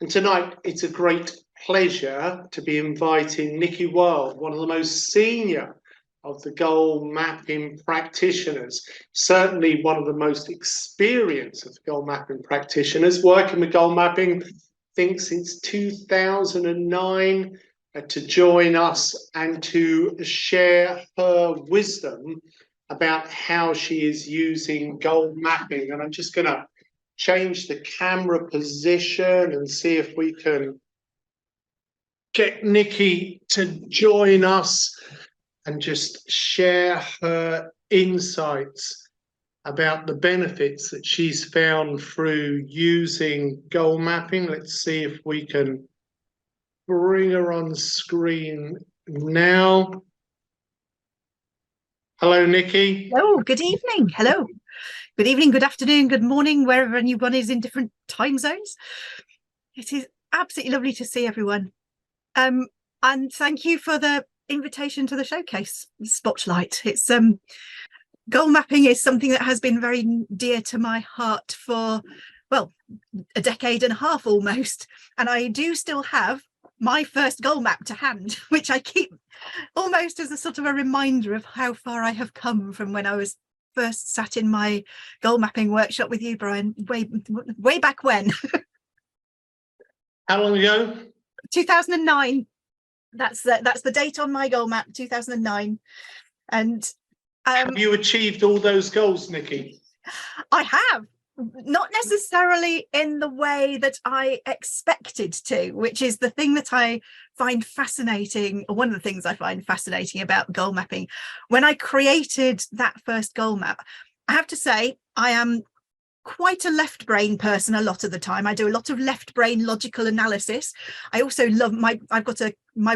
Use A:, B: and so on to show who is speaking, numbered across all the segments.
A: And tonight, it's a great pleasure to be inviting Nikki Wild, one of the most senior of the goal mapping practitioners, certainly one of the most experienced of goal mapping practitioners, working with goal mapping, I think since 2009, to join us and to share her wisdom about how she is using goal mapping. And I'm just going to change the camera position and see if we can get Nikki to join us and just share her insights about the benefits that she's found through using goal mapping. Let's see if we can bring her on screen now. Hello, Nikki.
B: Oh, good evening. Hello. Good evening, good afternoon, good morning, wherever anyone is in different time zones. It is absolutely lovely to see everyone. And thank you for the invitation to the showcase spotlight. It's goal mapping is something that has been very dear to my heart for, well, a decade and a half almost. And I do still have my first goal map to hand, which I keep almost as a sort of a reminder of how far I have come from when I was first sat in my goal mapping workshop with you, Brian, way back when.
A: How long ago?
B: 2009. That's the date on my goal map, 2009. And
A: have you achieved all those goals, Nikki?
B: I have. Not necessarily in the way that I expected to, which is the thing that I find fascinating, or one of the things I find fascinating about goal mapping. When I created that first goal map, I have to say I am quite a left brain person a lot of the time. I do a lot of left brain logical analysis. I also love my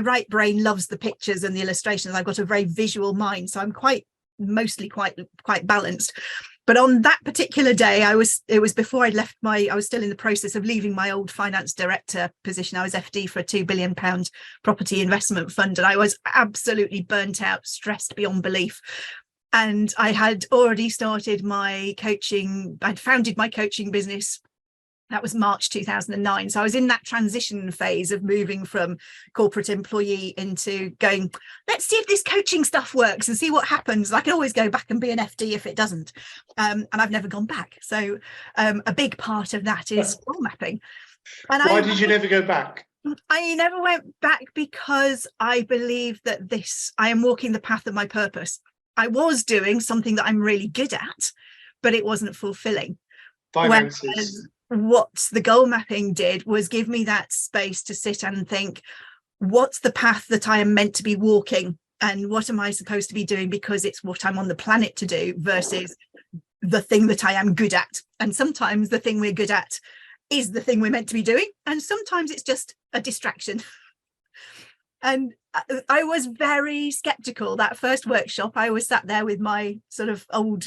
B: right brain loves the pictures and the illustrations. I've got a very visual mind, so I'm mostly quite balanced. But on that particular day, it was before I was still in the process of leaving my old finance director position. I was FD for a £2 billion property investment fund, and I was absolutely burnt out, stressed beyond belief. And I had already started my coaching. I'd founded my coaching business. That was March 2009. So I was in that transition phase of moving from corporate employee into going, let's see if this coaching stuff works and see what happens. I can always go back and be an FD if it doesn't. And I've never gone back. So a big part of that is goal mapping. And
A: why did you never go back?
B: I never went back because I believe that I am walking the path of my purpose. I was doing something that I'm really good at, but it wasn't fulfilling.
A: Finances.
B: What the goal mapping did was give me that space to sit and think, what's the path that I am meant to be walking, and what am I supposed to be doing because it's what I'm on the planet to do versus the thing that I am good at. And sometimes the thing we're good at is the thing we're meant to be doing, and sometimes it's just a distraction. And I was very skeptical. That first workshop, I was sat there with my sort of old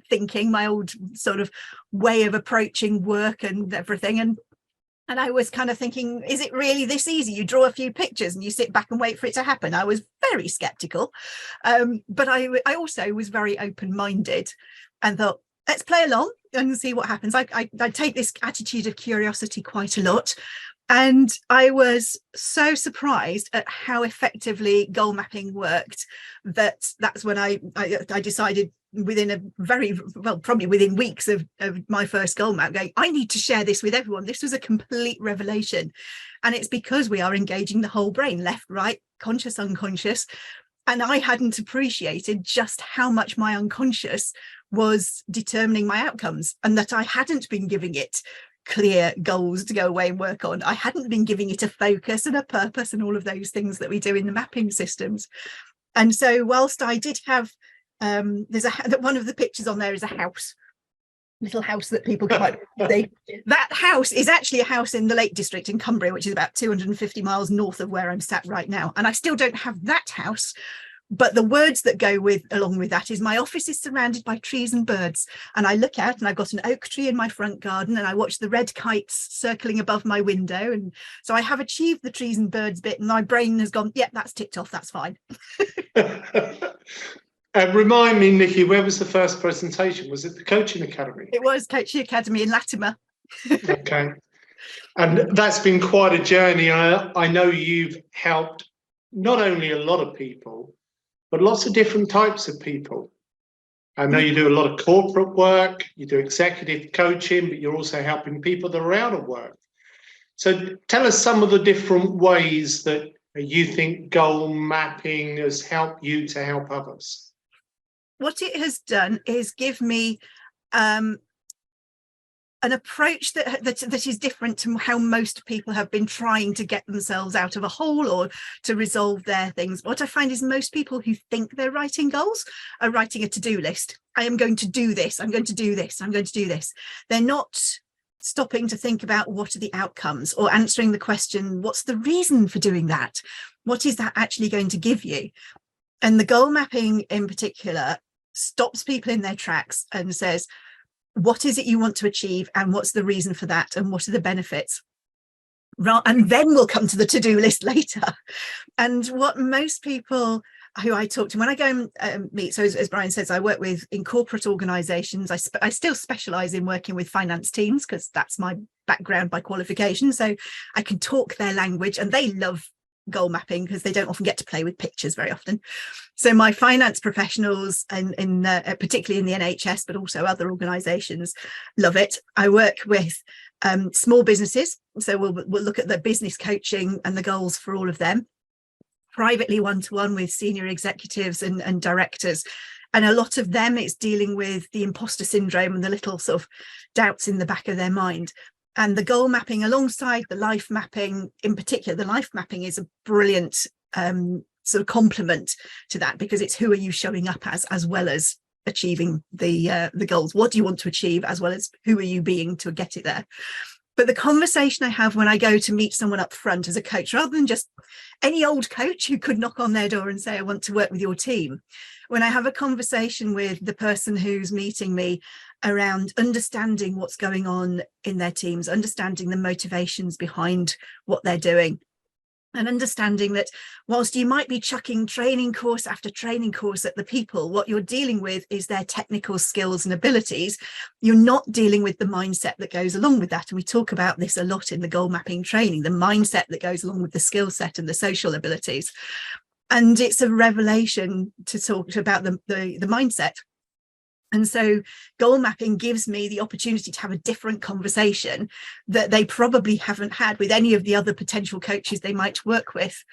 B: thinking, my old sort of way of approaching work and everything, and I was kind of thinking, is it really this easy? You draw a few pictures and you sit back and wait for it to happen. I was very skeptical, but I also was very open-minded and thought, let's play along and see what happens. I take this attitude of curiosity quite a lot. And I was so surprised at how effectively goal mapping worked that's when I decided, within probably within weeks of my first goal map, going, I need to share this with everyone. This was a complete revelation. And it's because we are engaging the whole brain, left, right, conscious, unconscious. And I hadn't appreciated just how much my unconscious was determining my outcomes, and that I hadn't been giving it clear goals to go away and work on. I hadn't been giving it a focus and a purpose and all of those things that we do in the mapping systems. And so whilst I did have one of the pictures on there is a house, little house that people can see. That house is actually a house in the Lake District in Cumbria, which is about 250 miles north of where I'm sat right now. And I still don't have that house, but the words that go along with that is, my office is surrounded by trees and birds. And I look out and I've got an oak tree in my front garden, and I watch the red kites circling above my window. And so I have achieved the trees and birds bit, and my brain has gone, yeah, that's ticked off, that's fine.
A: Remind me, Nikki, where was the first presentation? Was it the Coaching Academy?
B: It was Coaching Academy in Latimer.
A: Okay. And that's been quite a journey. I know you've helped not only a lot of people, but lots of different types of people. I know you do a lot of corporate work, you do executive coaching, but you're also helping people that are out of work. So tell us some of the different ways that you think goal mapping has helped you to help others.
B: What it has done is give me an approach that is different to how most people have been trying to get themselves out of a hole or to resolve their things. What I find is most people who think they're writing goals are writing a to-do list. I am going to do this, I'm going to do this, I'm going to do this. They're not stopping to think about what are the outcomes or answering the question, what's the reason for doing that? What is that actually going to give you? And the goal mapping in particular stops people in their tracks and says, what is it you want to achieve and what's the reason for that and what are the benefits? And then we'll come to the to-do list later. And what most people who I talk to when I go and meet, so as Brian says, I work with in corporate organizations. I still specialize in working with finance teams because that's my background by qualification. So I can talk their language and they love goal mapping because they don't often get to play with pictures very often. So my finance professionals and particularly in the NHS, but also other organizations love it. I work with small businesses. So we'll look at the business coaching and the goals for all of them. Privately one-to-one with senior executives and directors. And a lot of them, it's dealing with the imposter syndrome and the little sort of doubts in the back of their mind. And the goal mapping alongside the life mapping, in particular, the life mapping is a brilliant sort of complement to that, because it's who are you showing up as well as achieving the goals. What do you want to achieve as well as who are you being to get it there? But the conversation I have when I go to meet someone up front as a coach, rather than just any old coach who could knock on their door and say, I want to work with your team, when I have a conversation with the person who's meeting me around understanding what's going on in their teams, understanding the motivations behind what they're doing, and understanding that whilst you might be chucking training course after training course at the people, what you're dealing with is their technical skills and abilities. You're not dealing with the mindset that goes along with that. And we talk about this a lot in the goal mapping training, the mindset that goes along with the skill set and the social abilities. And it's a revelation to talk about the mindset. And so goal mapping gives me the opportunity to have a different conversation that they probably haven't had with any of the other potential coaches they might work with.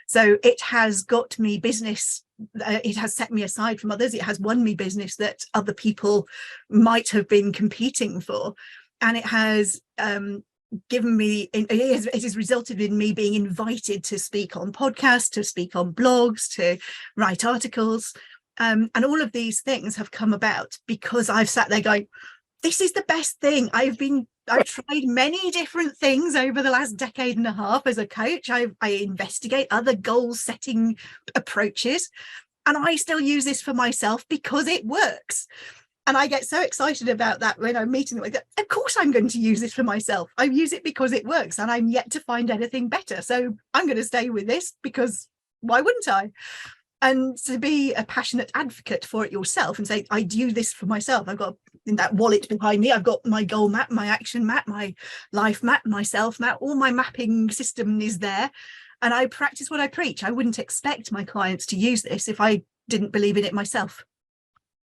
B: So it has got me business. It has set me aside from others. It has won me business that other people might have been competing for. And it has given me, it has resulted in me being invited to speak on podcasts, to speak on blogs, to write articles. And all of these things have come about because I've sat there going, this is the best thing. I've tried many different things over the last decade and a half as a coach. I investigate other goal setting approaches, and I still use this for myself because it works. And I get so excited about that when I'm meeting them. Of course, I'm going to use this for myself. I use it because it works, and I'm yet to find anything better. So I'm going to stay with this because why wouldn't I? And to be a passionate advocate for it yourself and say, I do this for myself. I've got in that wallet behind me, I've got my goal map, my action map, my life map, my self map, all my mapping system is there. And I practice what I preach. I wouldn't expect my clients to use this if I didn't believe in it myself.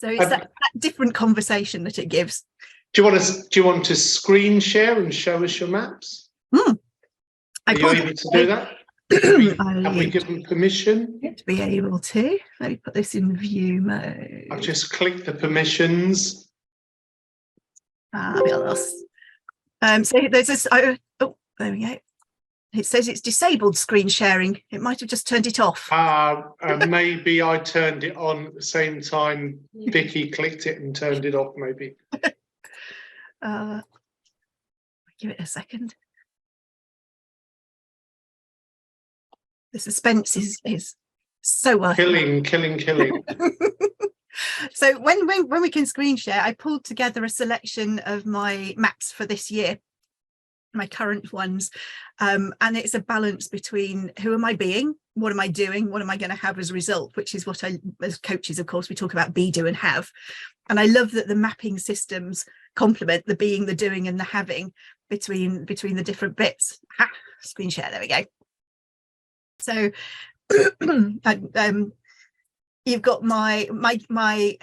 B: So it's that different conversation that it gives.
A: Do you want to screen share and show us your maps? Are you able to do that? Have we given permission?
B: To be able to. Let me put this in view mode.
A: I've just clicked the permissions.
B: Fabulous. So there's this. Oh, there we go. It says it's disabled screen sharing. It might have just turned it off.
A: Maybe I turned it on at the same time Vicky clicked it and turned it off, maybe.
B: Give it a second. The suspense is so worth it. Killing. So when we can screen share, I pulled together a selection of my maps for this year, my current ones, and it's a balance between who am I being, what am I doing, what am I going to have as a result, which is what as coaches, of course, we talk about be, do and have. And I love that the mapping systems complement the being, the doing and the having. between the different bits. Screen share, there we go. So you've got my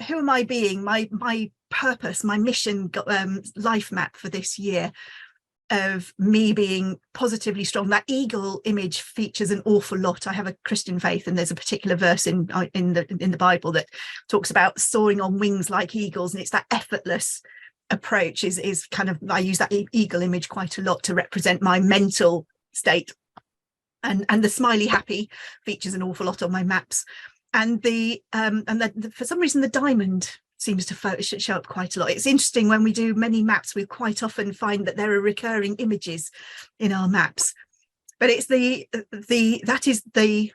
B: who am I being, my purpose, my mission, life map for this year, of me being positively strong. That eagle image features an awful lot. I have a Christian faith, and there's a particular verse in the Bible that talks about soaring on wings like eagles, and it's that effortless approach is kind of, I use that eagle image quite a lot to represent my mental state. And the smiley happy features an awful lot on my maps, and for some reason the diamond seems to show up quite a lot. It's interesting, when we do many maps, we quite often find that there are recurring images in our maps. But it's that is the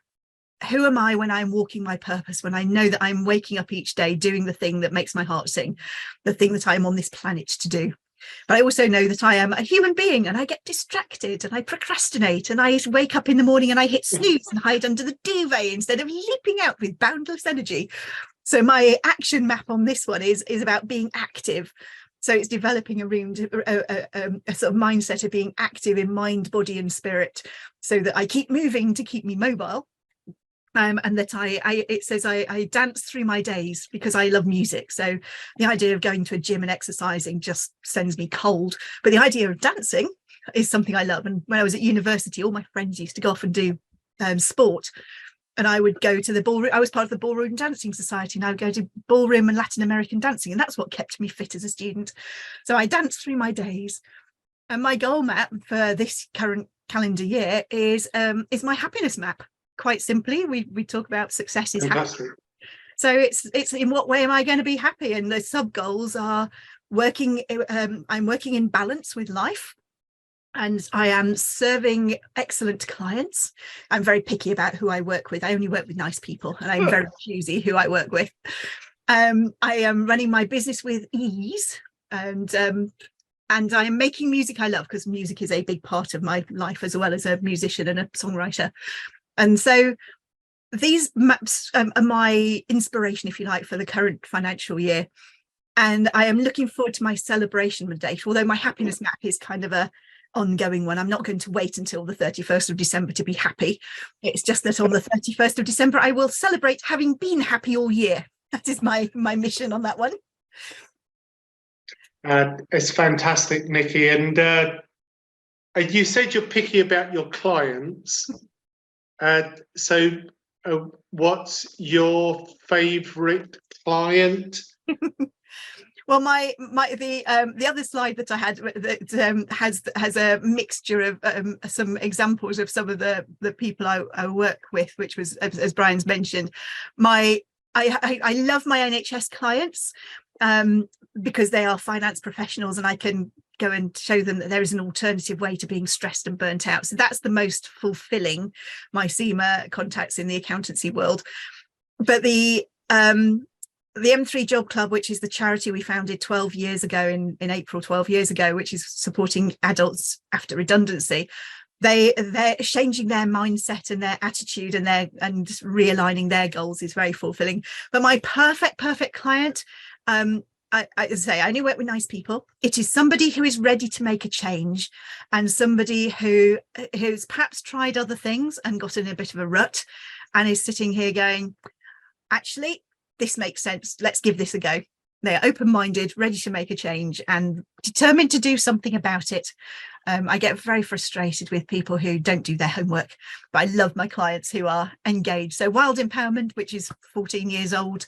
B: who am I when I'm walking my purpose, when I know that I'm waking up each day doing the thing that makes my heart sing, the thing that I'm on this planet to do. But I also know that I am a human being, and I get distracted, and I procrastinate, and I wake up in the morning and I hit snooze and hide under the duvet instead of leaping out with boundless energy. So my action map on this one is about being active. So it's developing a sort of mindset of being active in mind, body and spirit, so that I keep moving to keep me mobile. And that it says I dance through my days because I love music. So the idea of going to a gym and exercising just sends me cold. But the idea of dancing is something I love. And when I was at university, all my friends used to go off and do sport. And I would go to the ballroom. I was part of the Ballroom Dancing Society, and I would go to ballroom and Latin American dancing. And that's what kept me fit as a student. So I danced through my days. And my goal map for this current calendar year is my happiness map. Quite simply, we talk about success is happy. So it's in what way am I going to be happy? And the sub goals are I'm working in balance with life. And I am serving excellent clients. I'm very picky about who I work with. I only work with nice people, and I'm very choosy who I work with. I am running my business with ease, and I am making music I love, because music is a big part of my life as well as a musician and a songwriter. And so these maps are my inspiration, if you like, for the current financial year. And I am looking forward to my celebration date, although my happiness map is kind of a ongoing one. I'm not going to wait until the 31st of December to be happy. It's just that on the 31st of December, I will celebrate having been happy all year. That is my mission on that one.
A: It's fantastic, Nikki. And you said you're picky about your clients. So what's your favourite client?
B: Well, the other slide that I had that has a mixture of some examples of some of the people I work with, which was, as Brian's mentioned, I love my NHS clients because they are finance professionals, and I can go and show them that there is an alternative way to being stressed and burnt out. So that's the most fulfilling, my SEMA contacts in the accountancy world. But the M3 Job Club, which is the charity we founded 12 years ago in April 12 years ago, which is supporting adults after redundancy, they're changing their mindset and their attitude and realigning their goals is very fulfilling. But my perfect client, I say, I only work with nice people. It is somebody who is ready to make a change, and somebody who's perhaps tried other things and got in a bit of a rut and is sitting here going, actually, this makes sense. Let's give this a go. They're open-minded, ready to make a change, and determined to do something about it. I get very frustrated with people who don't do their homework, but I love my clients who are engaged. So Wild Empowerment, which is 14 years old,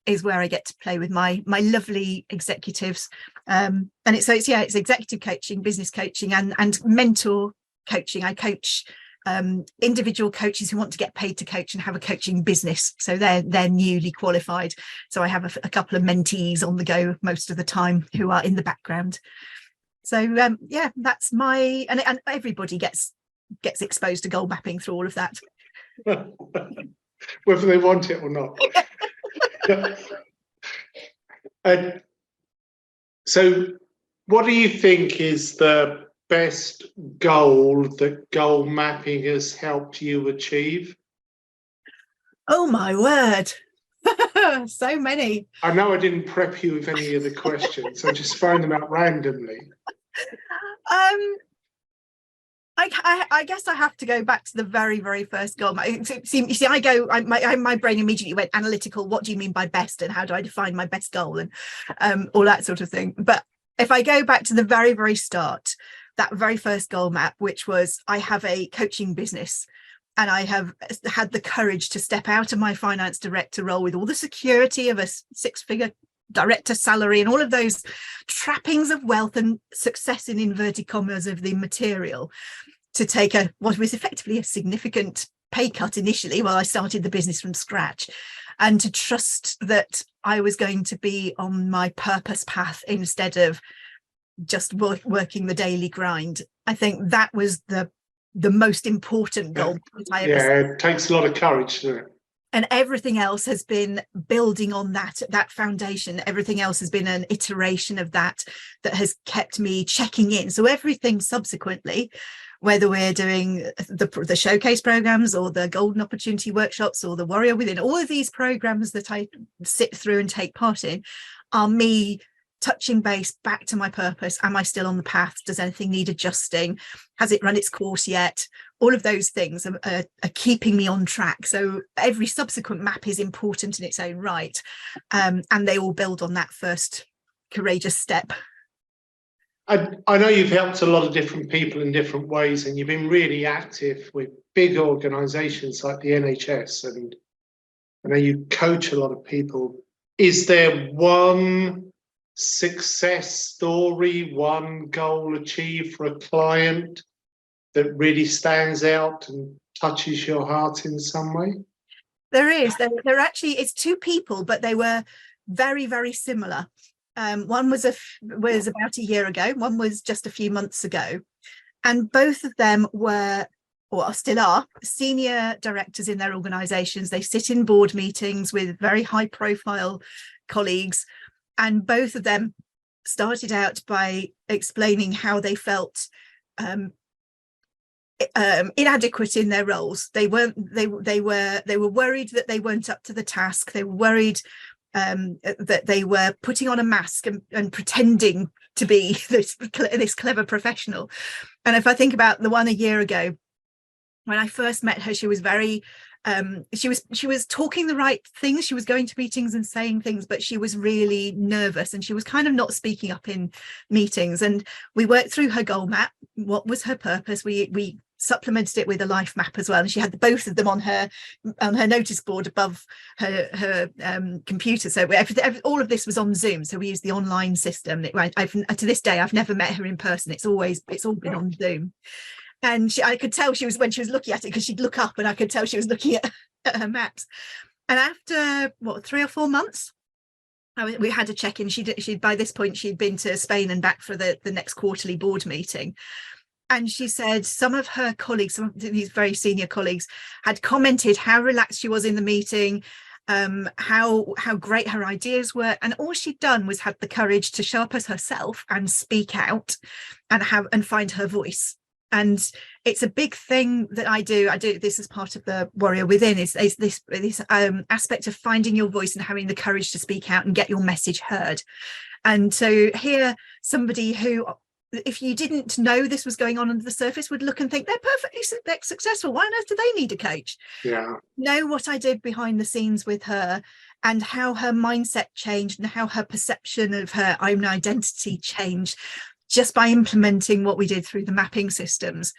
B: is where I get to play with my lovely executives. And it's executive coaching, business coaching, and mentor coaching. I coach individual coaches who want to get paid to coach and have a coaching business, so they're newly qualified. So I have a couple of mentees on the go most of the time who are in the background. So that's my, and everybody gets exposed to goal mapping through all of that,
A: whether they want it or not. So what do you think is the best goal that goal mapping has helped you achieve?
B: Oh my word. So many.
A: I know I didn't prep you with any of the questions, so just throwing them out randomly.
B: I guess I have to go back to the very, very first goal. You see, my brain immediately went analytical. What do you mean by best, and how do I define my best goal, and all that sort of thing. But if I go back to the very, very start, that very first goal map, which was I have a coaching business, and I have had the courage to step out of my finance director role with all the security of a six-figure director salary and all of those trappings of wealth and success in inverted commas of the material, to take what was effectively a significant pay cut initially while I started the business from scratch, and to trust that I was going to be on my purpose path instead of just working the daily grind. I think that was the most important goal that I ever set.
A: It takes a lot of courage, doesn't it?
B: And everything else has been building on that foundation. Everything else has been an iteration of that has kept me checking in. So everything subsequently, whether we're doing the showcase programs or the golden opportunity workshops or the warrior within, all of these programs that I sit through and take part in are me touching base back to my purpose. Am I still on the path? Does anything need adjusting? Has it run its course yet? All of those things are keeping me on track. So every subsequent map is important in its own right. And they all build on that first courageous step.
A: I know you've helped a lot of different people in different ways, and you've been really active with big organisations like the NHS, and I know you coach a lot of people. Is there one success story, one goal achieved for a client that really stands out and touches your heart in some way?
B: There is. There actually, it's two people, but they were very, very similar. One was about a year ago. One was just a few months ago, and both of them were, or still are, senior directors in their organisations. They sit in board meetings with very high-profile colleagues, and both of them started out by explaining how they felt inadequate in their roles. They were worried that they weren't up to the task. They were worried that they were putting on a mask and pretending to be this clever professional. And if I think about the one a year ago, when I first met her, she was very she was talking the right things. She was going to meetings and saying things, but she was really nervous, and she was kind of not speaking up in meetings. And we worked through her goal map. What was her purpose? We supplemented it with a life map as well, and she had both of them on her notice board above her computer. So all of this was on Zoom, so we used the online system. To this day, I've never met her in person. It's all been on Zoom. And I could tell she was, when she was looking at it, because she'd look up and I could tell she was looking at her maps. And after 3 or 4 months, we had a check-in. She by this point she'd been to Spain and back for the next quarterly board meeting. And she said some of her colleagues, some of these very senior colleagues, had commented how relaxed she was in the meeting, how great her ideas were, and all she'd done was had the courage to show up as herself and speak out and find her voice. And it's a big thing that I do this as part of the Warrior Within, is this aspect of finding your voice and having the courage to speak out and get your message heard. And so here, somebody who, if you didn't know this was going on under the surface, would look and think they're perfectly successful. Why on earth do they need a coach?
A: Yeah.
B: Know what I did behind the scenes with her, and how her mindset changed and how her perception of her own identity changed, just by implementing what we did through the mapping systems.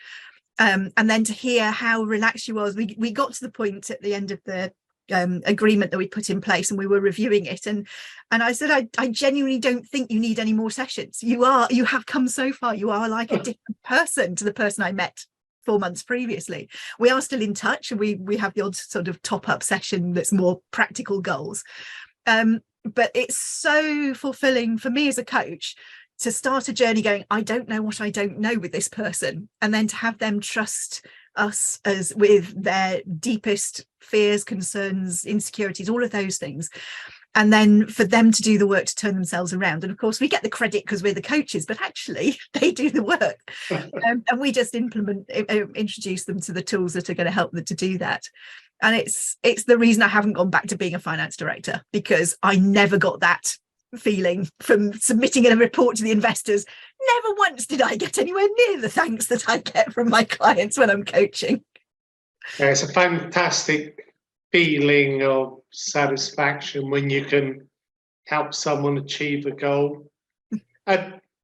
B: And then to hear how relaxed she was. We got to the point at the end of the agreement that we put in place, and we were reviewing it, and I said, I genuinely don't think you need any more sessions. You have come so far. You are like a different person to the person I met 4 months previously. We are still in touch, and we have the odd sort of top-up session that's more practical goals. But it's so fulfilling for me as a coach to start a journey going, I don't know what I don't know with this person, and then to have them trust us as with their deepest fears, concerns, insecurities, all of those things, and then for them to do the work to turn themselves around. And of course we get the credit because we're the coaches, but actually they do the work. And we just introduce them to the tools that are going to help them to do that. And it's the reason I haven't gone back to being a finance director, because I never got that feeling from submitting a report to the investors. Never once did I get anywhere near the thanks that I get from my clients when I'm coaching.
A: Yeah, it's a fantastic feeling of satisfaction when you can help someone achieve a goal.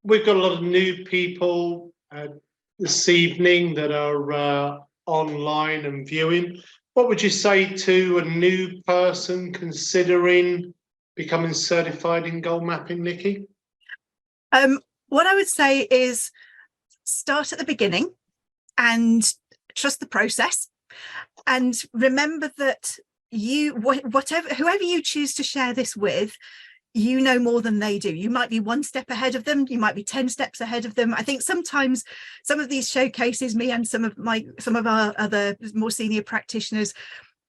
A: We've got a lot of new people this evening that are online and viewing. What would you say to a new person considering becoming certified in goal mapping, Nikki?
B: What I would say is start at the beginning and trust the process, and remember that whoever you choose to share this with, you know more than they do. You might be one step ahead of them, you might be 10 steps ahead of them. I think sometimes some of these showcases, me and some of our other more senior practitioners,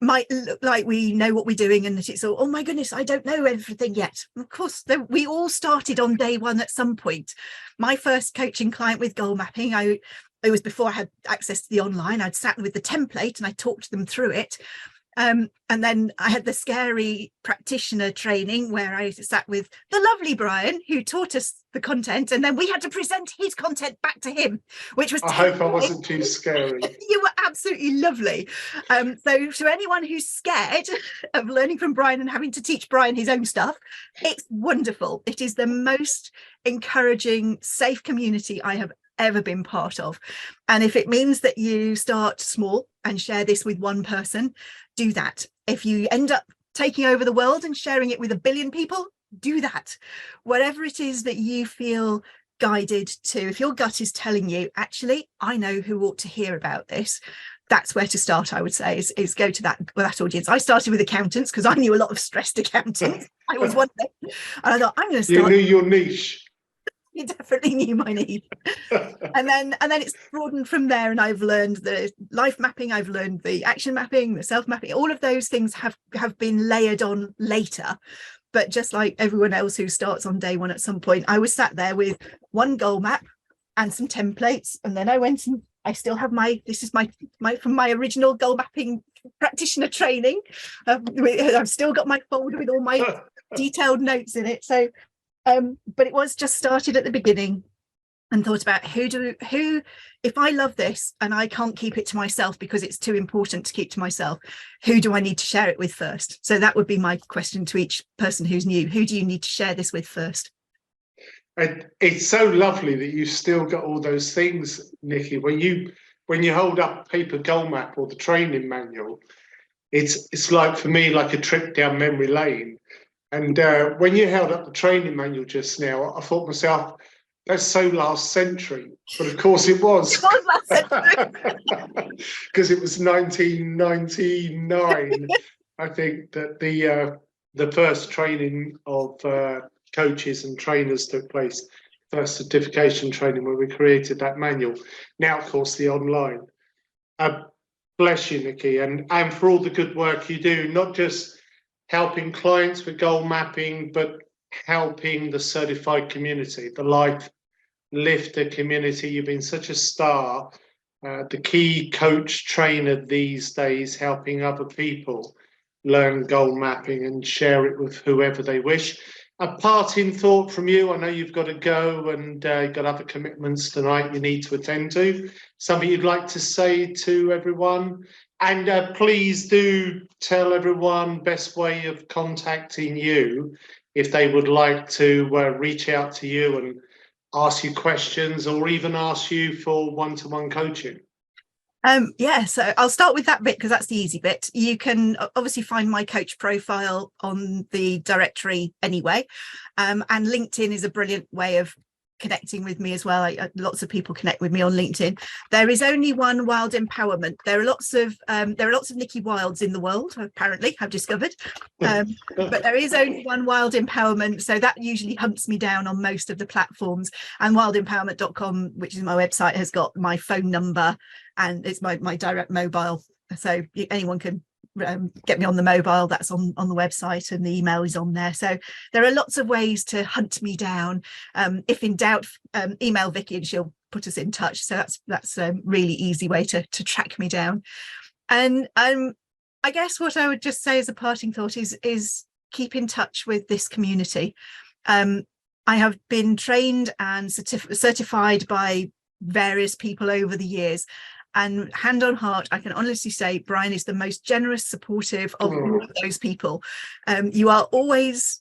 B: might look like we know what we're doing and that it's all, oh my goodness, I don't know everything yet. Of course, we all started on day one at some point. My first coaching client with goal mapping, it was before I had access to the online. I'd sat with the template and I talked them through it. And then I had the scary practitioner training where I sat with the lovely Brian, who taught us the content, and then we had to present his content back to him, which was
A: I hope I wasn't too scary.
B: You were absolutely lovely. So to anyone who's scared of learning from Brian and having to teach Brian his own stuff, it's wonderful. It is the most encouraging, safe community I have ever been part of. And if it means that you start small and share this with one person, do that. If you end up taking over the world and sharing it with 1 billion people, do that. Whatever it is that you feel guided to, if your gut is telling you, actually, I know who ought to hear about this, that's where to start, I would say, is go to that audience. I started with accountants because I knew a lot of stressed accountants. I was one of them. And I thought, I'm going to start.
A: You knew your niche.
B: You definitely knew my need. and then it's broadened from there, and I've learned the life mapping, I've learned the action mapping, the self mapping. All of those things have been layered on later. But just like everyone else who starts on day one at some point, I was sat there with one goal map and some templates, and then I went and I still have this is my from my original goal mapping practitioner training. I've still got my folder with all my detailed notes in it. So but it was just started at the beginning and thought about who, if I love this and I can't keep it to myself because it's too important to keep to myself, who do I need to share it with first? So that would be my question to each person who's new. Who do you need to share this with first?
A: It's so lovely that you've still got all those things, Nikki. When you hold up paper goal map or the training manual, it's like, for me, like a trip down memory lane. And when you held up the training manual just now, I thought to myself, that's so last century. But of course it was.
B: It was last century.
A: Because it was 1999, I think, that the first training of coaches and trainers took place, first certification training, where we created that manual. Now, of course, the online. Bless you, Nikki, and for all the good work you do, not just helping clients with goal mapping, but helping the certified community, the life lifter community. You've been such a star, the key coach trainer these days, helping other people learn goal mapping and share it with whoever they wish. A parting thought from you. I know you've got to go and got other commitments tonight you need to attend to. Something you'd like to say to everyone? And please do tell everyone best way of contacting you if they would like to reach out to you and ask you questions, or even ask you for one-to-one coaching.
B: Yeah, so I'll start with that bit because that's the easy bit. You can obviously find my coach profile on the directory anyway, and LinkedIn is a brilliant way of connecting with me as well. Lots of people connect with me on LinkedIn. There is only one Wild Empowerment. There are lots of Nikki Wilds in the world, apparently, I've discovered, but there is only one Wild Empowerment, so that usually hunts me down on most of the platforms. And wildempowerment.com, which is my website, has got my phone number, and it's my direct mobile, so anyone can get me on the mobile. That's on the website, and the email is on there. So there are lots of ways to hunt me down. If in doubt, email Vicky and she'll put us in touch. So that's a really easy way to track me down. And I guess what I would just say as a parting thought is keep in touch with this community. I have been trained and certified by various people over the years, and hand on heart, I can honestly say Brian is the most generous, supportive of all of those people. You are always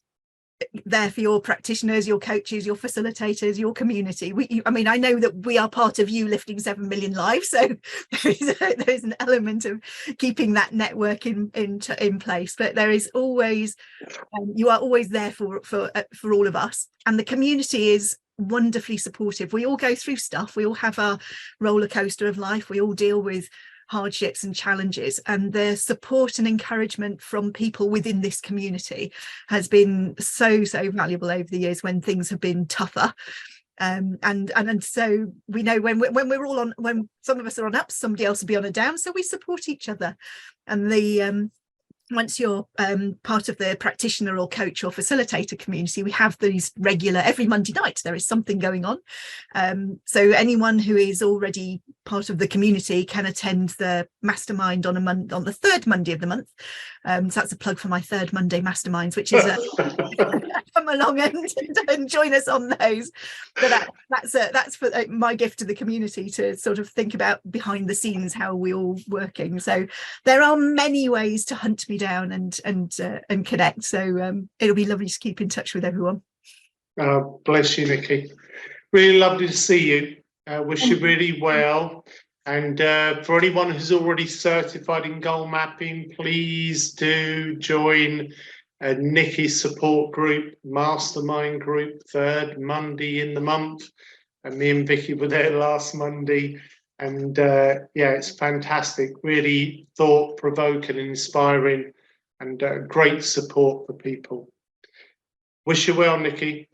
B: there for your practitioners, your coaches, your facilitators, your community. I mean, I know that we are part of you lifting 7 million lives, so there's an element of keeping that network in place. But there is always, you are always there for all of us, and the community is wonderfully supportive. We all go through stuff. We all have our roller coaster of life. We all deal with hardships and challenges, and the support and encouragement from people within this community has been so valuable over the years when things have been tougher. And so we know when we're all on, when some of us are on ups, somebody else will be on a down, so we support each other. And the once you're part of the practitioner or coach or facilitator community, we have these regular, every Monday night there is something going on. So anyone who is already part of the community can attend the mastermind on the third Monday of the month. So that's a plug for my third Monday masterminds, which is come along and join us on those. But that's for my gift to the community, to sort of think about behind the scenes how we're all working. So there are many ways to hunt me down and connect. So it'll be lovely to keep in touch with everyone.
A: Bless you, Nikki. Really lovely to see you. Wish you really well. And for anyone who's already certified in goal mapping, please do join Nikki's support group, mastermind group, third Monday in the month. And me and Vicky were there last Monday. And yeah, it's fantastic, really thought-provoking and inspiring, and great support for people. Wish you well, Nikki.